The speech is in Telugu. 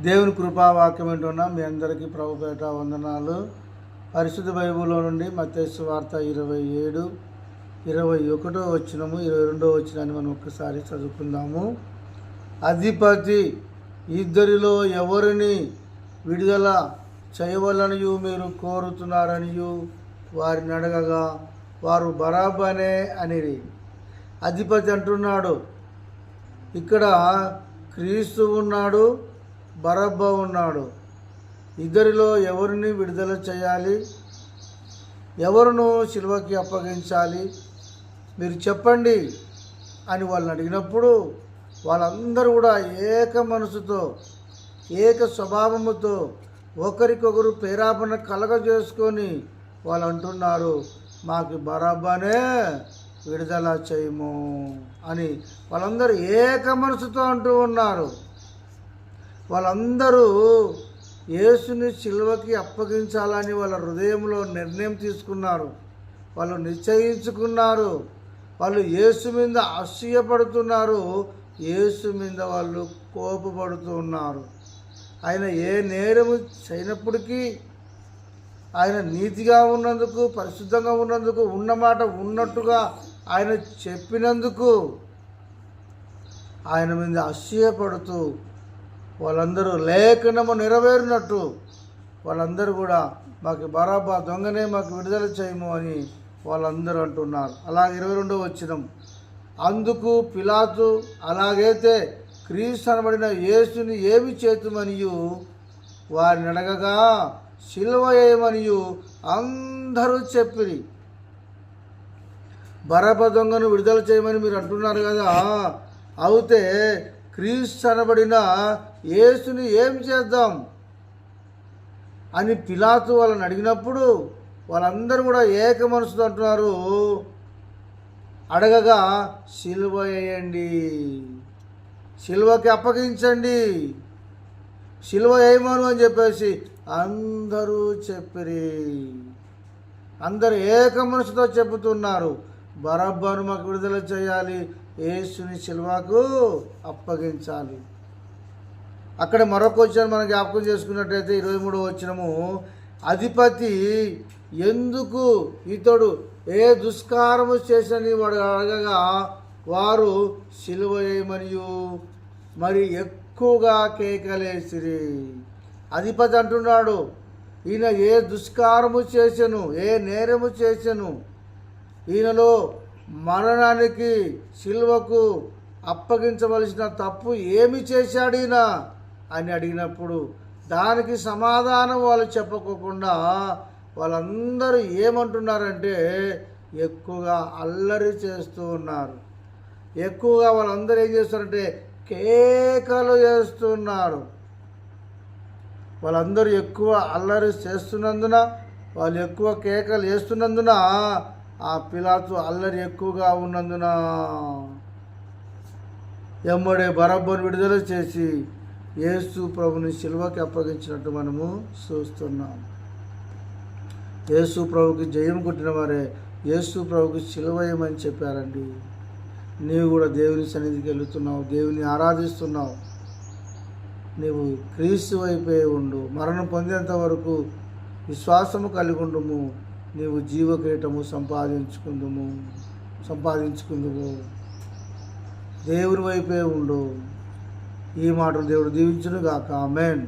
దేవుని కృపావాక్యం వింటున్నా మీ అందరికీ ప్రభుపేట వందనాలు. పరిశుద్ధ బైబిల్లో నుండి మత్తయి సువార్త 27, 21 వచనము 22 వచనాన్ని మనం ఒక్కసారి చదువుకుందాము. అధిపతి ఇద్దరిలో ఎవరిని విడుదల చేయవలనియు మీరు కోరుతున్నారనియు వారిని అడగగా వారు బరబ్బనే అనిరి. అధిపతి అంటున్నాడు, ఇక్కడ క్రీస్తు ఉన్నాడు, బరబ్బా ఉన్నాడు. ఇద్దరిలో ఎవరిని విడుదల చేయాలి, ఎవరును శిలువకి అప్పగించాలి మీరు చెప్పండి అని వాళ్ళని అడిగినప్పుడు వాళ్ళందరూ కూడా ఏక మనసుతో ఏక స్వభావముతో ఒకరికొకరు ప్రేరేపణ కలగజేసుకొని వాళ్ళు అంటున్నారు, మాకు బరబ్బనే విడుదల చేయము అని వాళ్ళందరూ ఏక మనసుతో అంటూ ఉన్నారు. వాళ్ళందరూ యేసుని శిలువకి అప్పగించాలని వాళ్ళ హృదయంలో నిర్ణయం తీసుకున్నారు. వాళ్ళు నిశ్చయించుకున్నారు. వాళ్ళు యేసు మీద అసూయపడుతున్నారు, యేసు మీద వాళ్ళు కోపపడుతూ ఉన్నారు. ఆయన ఏ నేరము చేయనప్పటికీ ఆయన నీతిగా ఉన్నందుకు, పరిశుద్ధంగా ఉన్నందుకు, ఉన్నమాట ఉన్నట్టుగా ఆయన చెప్పినందుకు ఆయన మీద అసూయపడుతూ వాళ్ళందరూ లేఖనము నెరవేరినట్టు వాళ్ళందరూ కూడా మాకు బరబ్బా దొంగనే మాకు విడుదల చేయము అని వాళ్ళందరూ అంటున్నారు. అలాగే 22వ వచనం, అందుకు పిలాతు అలాగైతే క్రీస్తు అనబడిన యేసుని ఏమి చేతుమనియు వారిని అడగగా సిలువ వేయమనియు అందరూ చెప్పిరి. బరబ్బా దొంగను విడుదల చేయమని మీరు అంటున్నారు కదా, అయితే క్రీస్తు అనబడిన యేసుని ఏం చేద్దాం అని పిలాతు వాళ్ళని అడిగినప్పుడు వాళ్ళందరూ కూడా ఏక మనసుతో అంటున్నారు, అడగగా సిలువ వేయండి, సిలువకి అప్పగించండి, సిలువ వేయమను అని చెప్పేసి అందరూ చెప్పిరి. అందరూ ఏక మనసుతో చెబుతున్నారు, బరబ్బాను మాకు విడుదల చేయాలి, యేసుని సిలువకు అప్పగించాలి. అక్కడ మరొక వచనం మనం జ్ఞాపకం చేసుకున్నట్టయితే 23వ వచనము, అధిపతి ఎందుకు ఇతడు ఏ దుష్కారము చేసని వాడు అడగగా వారు సిలువ వేయమనియు మరి ఎక్కువగా కేకలేసిరి. అధిపతి అంటున్నాడు, ఈయన ఏ దుష్కారము చేసెను, ఏ నేరము చేసెను, ఈయనలో మరణానికి సిలువకు అప్పగించవలసిన తప్పు ఏమి చేశాడు ఈయన అని అడిగినప్పుడు దానికి సమాధానం వాళ్ళు చెప్పకోకుండా వాళ్ళందరూ ఏమంటున్నారంటే ఎక్కువగా అల్లరి చేస్తూ ఉన్నారు. ఎక్కువగా వాళ్ళందరూ ఏం చేస్తారంటే కేకలు చేస్తున్నారు. వాళ్ళందరూ ఎక్కువ అల్లరి చేస్తున్నందున, వాళ్ళు ఎక్కువ కేకలు వేస్తున్నందున ఆ పిలాతు అల్లరి ఎక్కువగా ఉన్నందున ఎమ్మడే బరబ్బను విడుదల చేసి యేసు ప్రభుని సిలువకి అప్పగించినట్టు మనము చూస్తున్నాం. యేసు ప్రభుకి జయం కొట్టిన వారే యేసు ప్రభుకి సిలువేయమని చెప్పారండి. నీవు కూడా దేవుని సన్నిధికి వెళుతున్నావు, దేవుని ఆరాధిస్తున్నావు, నీవు క్రీస్తు వైపే ఉండు, మరణం పొందేంత వరకు విశ్వాసము కలిగి ఉండుము, నీవు జీవకిరీటము సంపాదించుకుందుము, దేవుని వైపే ఉండు. ఈ మాటలు దేవుడు దీవించును గాక. ఆమేన్.